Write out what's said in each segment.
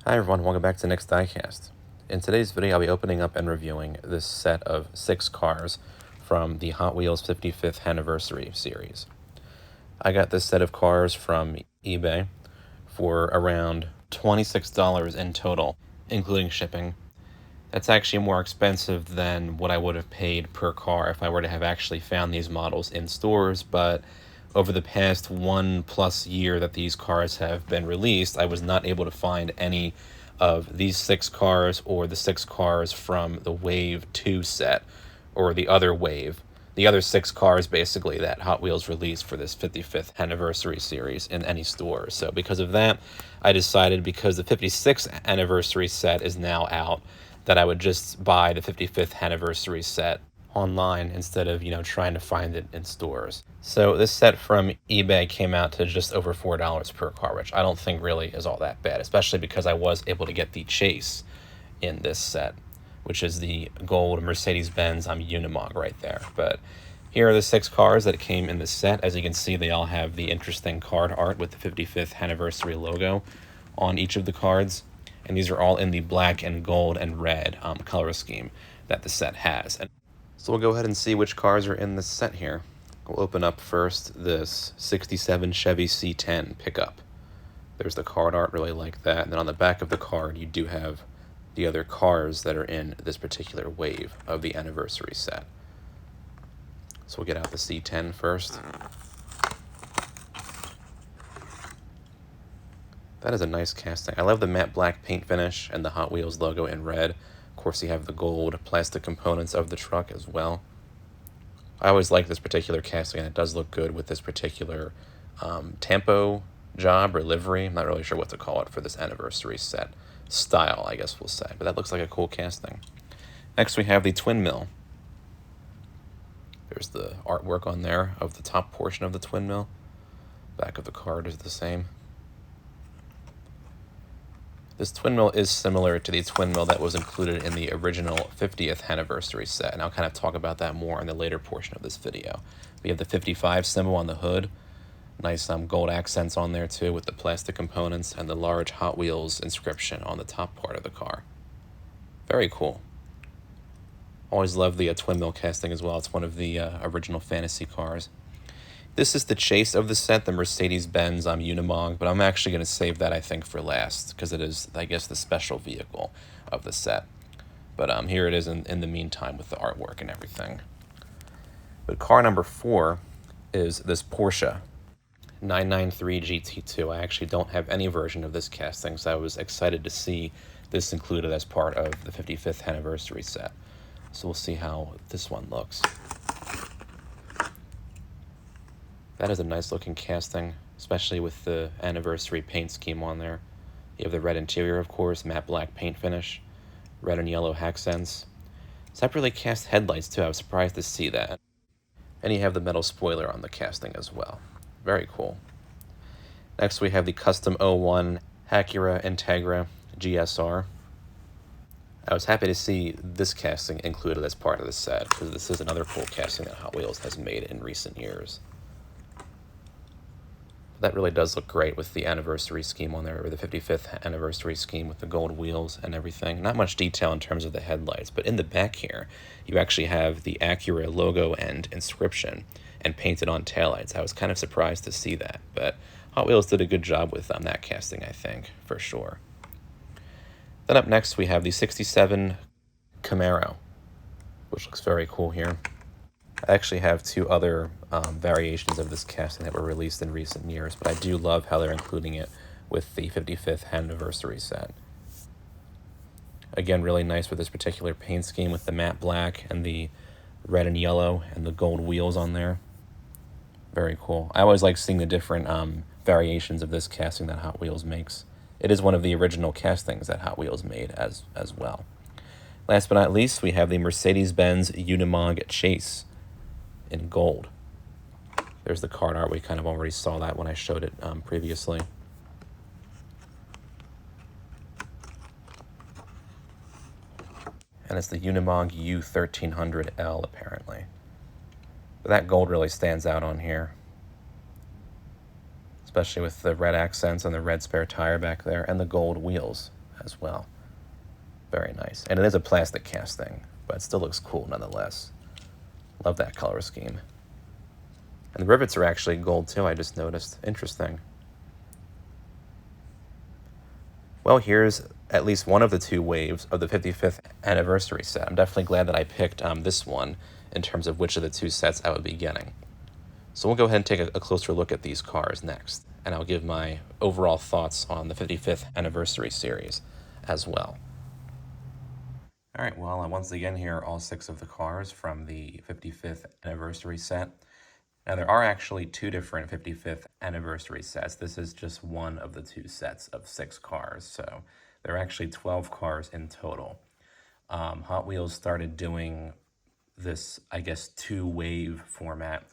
Hi everyone, welcome back to Nick's Diecast. In today's video, I'll be opening up and reviewing this set of 6 cars from the Hot Wheels 55th Anniversary series. I got this set of cars from eBay for around $26 in total, including shipping. That's actually more expensive than what I would have paid per car if I were to have actually found these models in stores, but over the past 1+ year that these cars have been released, I was not able to find any of these 6 cars or the 6 cars from the Wave 2 set, or the other Wave. The other 6 cars, basically, that Hot Wheels released for this 55th anniversary series in any store. So because of that, I decided, because the 56th anniversary set is now out, that I would just buy the 55th anniversary set online instead of, trying to find it in stores. So this set from eBay came out to just over $4 per car, which I don't think really is all that bad, especially because I was able to get the Chase in this set, which is the gold Mercedes-Benz Unimog right there. But here are the 6 cars that came in the set. As you can see, they all have the interesting card art with the 55th anniversary logo on each of the cards. And these are all in the black and gold and red color scheme that the set has. So we'll go ahead and see which cars are in this set here. We'll open up first this 67 Chevy C10 pickup. There's the card art, really like that. And then on the back of the card, you do have the other cars that are in this particular wave of the anniversary set. So we'll get out the C10 first. That is a nice casting. I love the matte black paint finish and the Hot Wheels logo in red. Of course, you have the gold plastic components of the truck as well. I always like this particular casting, and it does look good with this particular tampo job or livery. I'm not really sure what to call it for this anniversary set style, I guess we'll say. But that looks like a cool casting. Next, we have the twin mill. There's the artwork on there of the top portion of the twin mill. Back of the card is the same. This twin mill is similar to the twin mill that was included in the original 50th anniversary set, and I'll kind of talk about that more in the later portion of this video. We have the 55 symbol on the hood, nice gold accents on there too with the plastic components, and the large Hot Wheels inscription on the top part of the car. Very cool. Always love the twin mill casting as well. It's one of the original fantasy cars. This is the Chase of the set, the Mercedes-Benz Unimog, but I'm actually going to save that, I think, for last, because it is, I guess, the special vehicle of the set. But here it is in the meantime with the artwork and everything. But car number 4 is this Porsche 993 GT2. I actually don't have any version of this casting, so I was excited to see this included as part of the 55th anniversary set. So we'll see how this one looks. That is a nice looking casting, especially with the anniversary paint scheme on there. You have the red interior, of course, matte black paint finish, red and yellow accents. Separately cast headlights too, I was surprised to see that. And you have the metal spoiler on the casting as well. Very cool. Next we have the Custom 01 Acura Integra GSR. I was happy to see this casting included as part of the set, because this is another cool casting that Hot Wheels has made in recent years. That really does look great with the anniversary scheme on there, or the 55th anniversary scheme with the gold wheels and everything. Not much detail in terms of the headlights, but in the back here, you actually have the Acura logo and inscription and painted on taillights. I was kind of surprised to see that, but Hot Wheels did a good job with that casting, I think, for sure. Then up next, we have the 67 Camaro, which looks very cool here. I actually have 2 other variations of this casting that were released in recent years, but I do love how they're including it with the 55th anniversary set. Again, really nice with this particular paint scheme with the matte black and the red and yellow and the gold wheels on there. Very cool. I always like seeing the different variations of this casting that Hot Wheels makes. It is one of the original castings that Hot Wheels made as well. Last but not least, we have the Mercedes-Benz Unimog Chase in gold. There's the card art. We kind of already saw that when I showed it previously. And it's the Unimog U1300L, apparently. But that gold really stands out on here, especially with the red accents and the red spare tire back there and the gold wheels. as well. Very nice. And it is a plastic casting, but it still looks cool nonetheless. Love that color scheme. And the rivets are actually gold too, I just noticed. Interesting. Well, here's at least one of the two waves of the 55th anniversary set. I'm definitely glad that I picked this one in terms of which of the two sets I would be getting. So we'll go ahead and take a closer look at these cars next, and I'll give my overall thoughts on the 55th anniversary series as well. All right, well, once again, here are all 6 of the cars from the 55th anniversary set. Now, there are actually 2 different 55th anniversary sets. This is just one of the 2 sets of 6 cars, so there are actually 12 cars in total. Hot Wheels started doing this, I guess, 2-wave format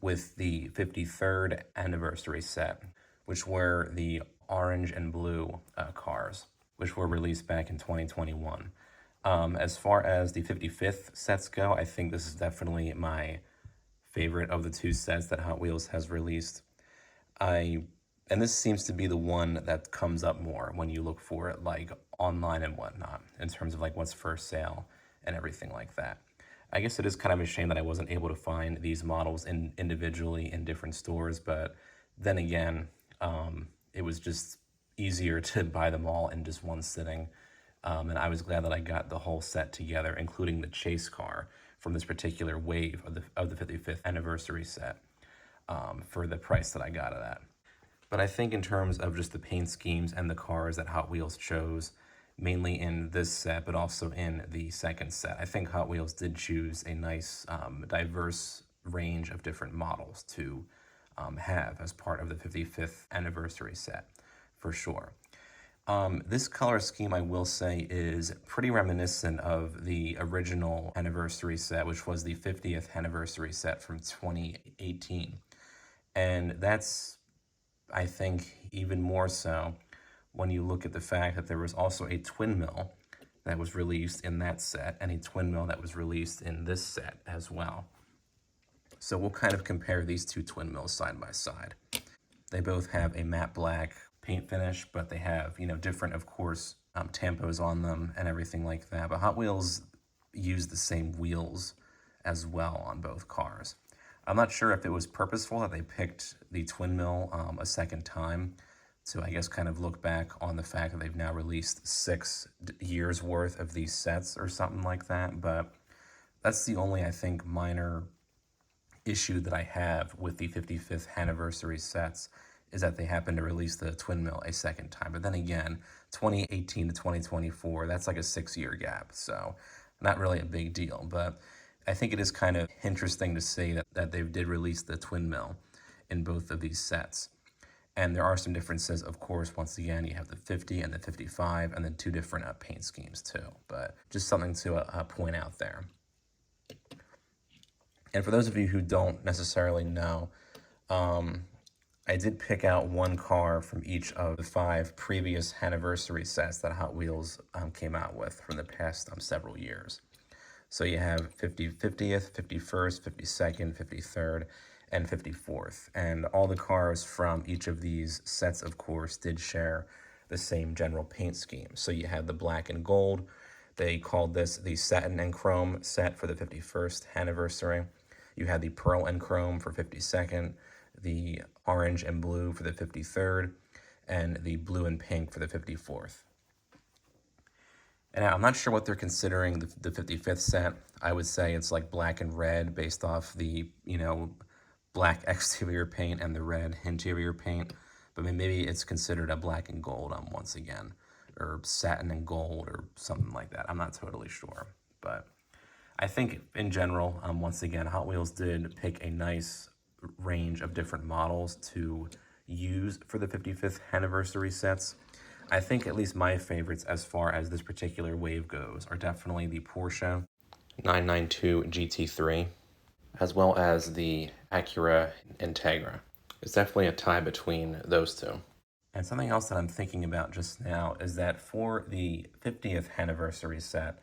with the 53rd anniversary set, which were the orange and blue cars, which were released back in 2021. As far as the 55th sets go, I think this is definitely my favorite of the 2 sets that Hot Wheels has released. And this seems to be the one that comes up more when you look for it like online and whatnot, in terms of like what's for sale and everything like that. I guess it is kind of a shame that I wasn't able to find these models individually in different stores, but then again, it was just easier to buy them all in just one sitting. And I was glad that I got the whole set together, including the chase car from this particular wave of the 55th anniversary set, for the price that I got it at. But I think in terms of just the paint schemes and the cars that Hot Wheels chose, mainly in this set, but also in the second set, I think Hot Wheels did choose a nice, diverse range of different models to have as part of the 55th anniversary set, for sure. This color scheme, I will say, is pretty reminiscent of the original anniversary set, which was the 50th anniversary set from 2018. And that's, I think, even more so when you look at the fact that there was also a twin mill that was released in that set and a twin mill that was released in this set as well. So we'll kind of compare these 2 twin mills side by side. They both have a matte black paint finish, but they have, different, of course, tampos on them and everything like that. But Hot Wheels used the same wheels as well on both cars. I'm not sure if it was purposeful that they picked the twin mill a second time to, I guess, kind of look back on the fact that they've now released 6 years worth of these sets or something like that. But that's the only, I think, minor issue that I have with the 55th anniversary sets, is that they happen to release the twin mill a second time. But then again, 2018 to 2024, that's like a 6-year gap, so not really a big deal. But I think it is kind of interesting to see that they did release the twin mill in both of these sets. And there are some differences, of course. Once again, you have the 50 and the 55, and then 2 different paint schemes too. But just something to point out there. And for those of you who don't necessarily know, I did pick out one car from each of the 5 previous anniversary sets that Hot Wheels came out with from the past several years. So you have 50th, 51st, 52nd, 53rd, and 54th. And all the cars from each of these sets, of course, did share the same general paint scheme. So you had the black and gold. They called this the satin and chrome set for the 51st anniversary. You had the pearl and chrome for 52nd, the orange and blue for the 53rd, and the blue and pink for the 54th. And I'm not sure what they're considering the 55th set. I would say it's like black and red based off the, black exterior paint and the red interior paint. But maybe it's considered a black and gold once again, or satin and gold or something like that. I'm not totally sure. But I think in general, once again, Hot Wheels did pick a nice range of different models to use for the 55th anniversary sets. I think at least my favorites as far as this particular wave goes are definitely the Porsche 992 GT3, as well as the Acura Integra. It's definitely a tie between those 2. And something else that I'm thinking about just now is that for the 50th anniversary set,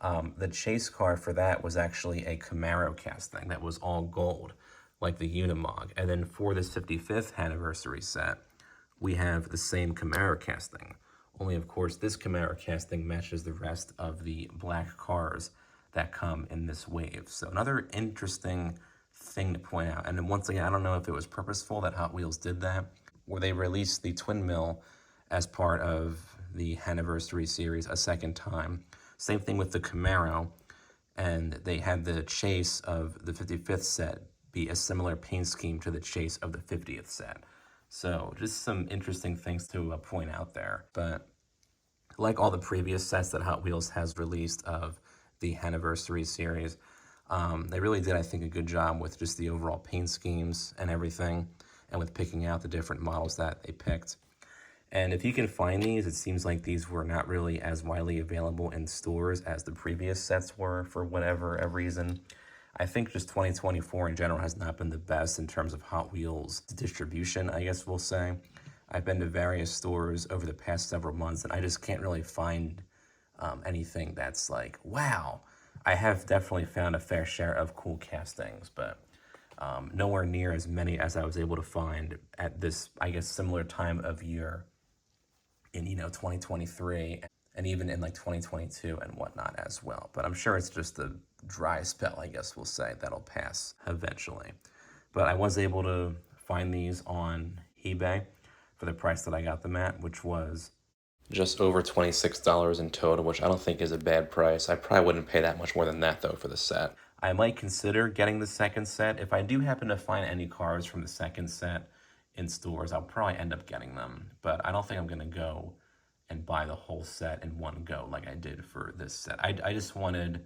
the chase car for that was actually a Camaro casting that was all gold, like the Unimog. And then for this 55th anniversary set, we have the same Camaro casting, Only, of course, this Camaro casting matches the rest of the black cars that come in this wave. So another interesting thing to point out. And then once again, I don't know if it was purposeful that Hot Wheels did that, where they released the twin mill as part of the Anniversary series a second time. Same thing with the Camaro, and they had the chase of the 55th set be a similar paint scheme to the chase of the 50th set. So just some interesting things to point out there. But like all the previous sets that Hot Wheels has released of the Anniversary series, they really did, I think, a good job with just the overall paint schemes and everything, and with picking out the different models that they picked. And if you can find these, it seems like these were not really as widely available in stores as the previous sets were for whatever reason. I think just 2024 in general has not been the best in terms of Hot Wheels distribution, I guess we'll say. I've been to various stores over the past several months, and I just can't really find anything that's like, wow. I have definitely found a fair share of cool castings, but nowhere near as many as I was able to find at this, I guess, similar time of year in, 2023, and even in like 2022 and whatnot as well. But I'm sure it's just a dry spell, I guess we'll say, that'll pass eventually. But I was able to find these on eBay for the price that I got them at, which was just over $26 in total, which I don't think is a bad price. I probably wouldn't pay that much more than that, though, for the set. I might consider getting the second set. If I do happen to find any cars from the second set in stores, I'll probably end up getting them. But I don't think I'm going to go and buy the whole set in one go like I did for this set. I just wanted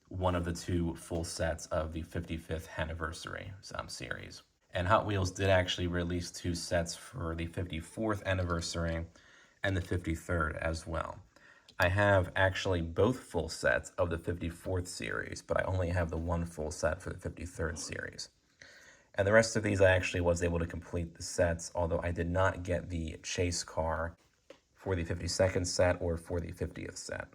one of the two full sets of the 55th Anniversary series. And Hot Wheels did actually release two sets for the 54th Anniversary and the 53rd as well. I have actually both full sets of the 54th series, but I only have the one full set for the 53rd series. And the rest of these I actually was able to complete the sets, although I did not get the chase car for the 52nd set or for the 50th set.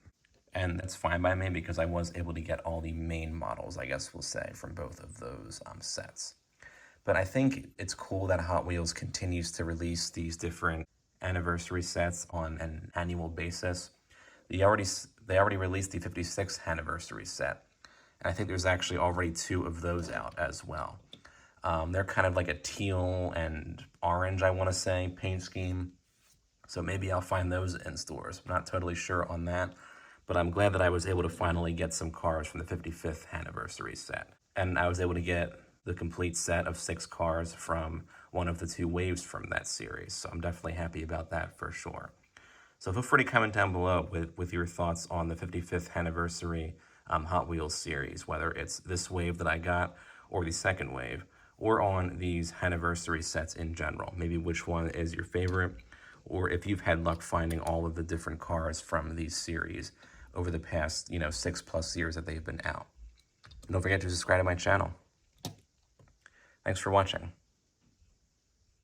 And that's fine by me because I was able to get all the main models, I guess we'll say, from both of those sets. But I think it's cool that Hot Wheels continues to release these different anniversary sets on an annual basis. They already released the 56th anniversary set, and I think there's actually already two of those out as well. They're kind of like a teal and orange, I want to say, paint scheme. So maybe I'll find those in stores. I'm not totally sure on that, but I'm glad that I was able to finally get some cars from the 55th anniversary set. And I was able to get the complete set of 6 cars from one of the 2 waves from that series. So I'm definitely happy about that for sure. So feel free to comment down below with your thoughts on the 55th anniversary Hot Wheels series, whether it's this wave that I got or the second wave, or on these anniversary sets in general. Maybe which one is your favorite, or if you've had luck finding all of the different cars from these series over the past, 6+ years that they've been out. And don't forget to subscribe to my channel. Thanks for watching.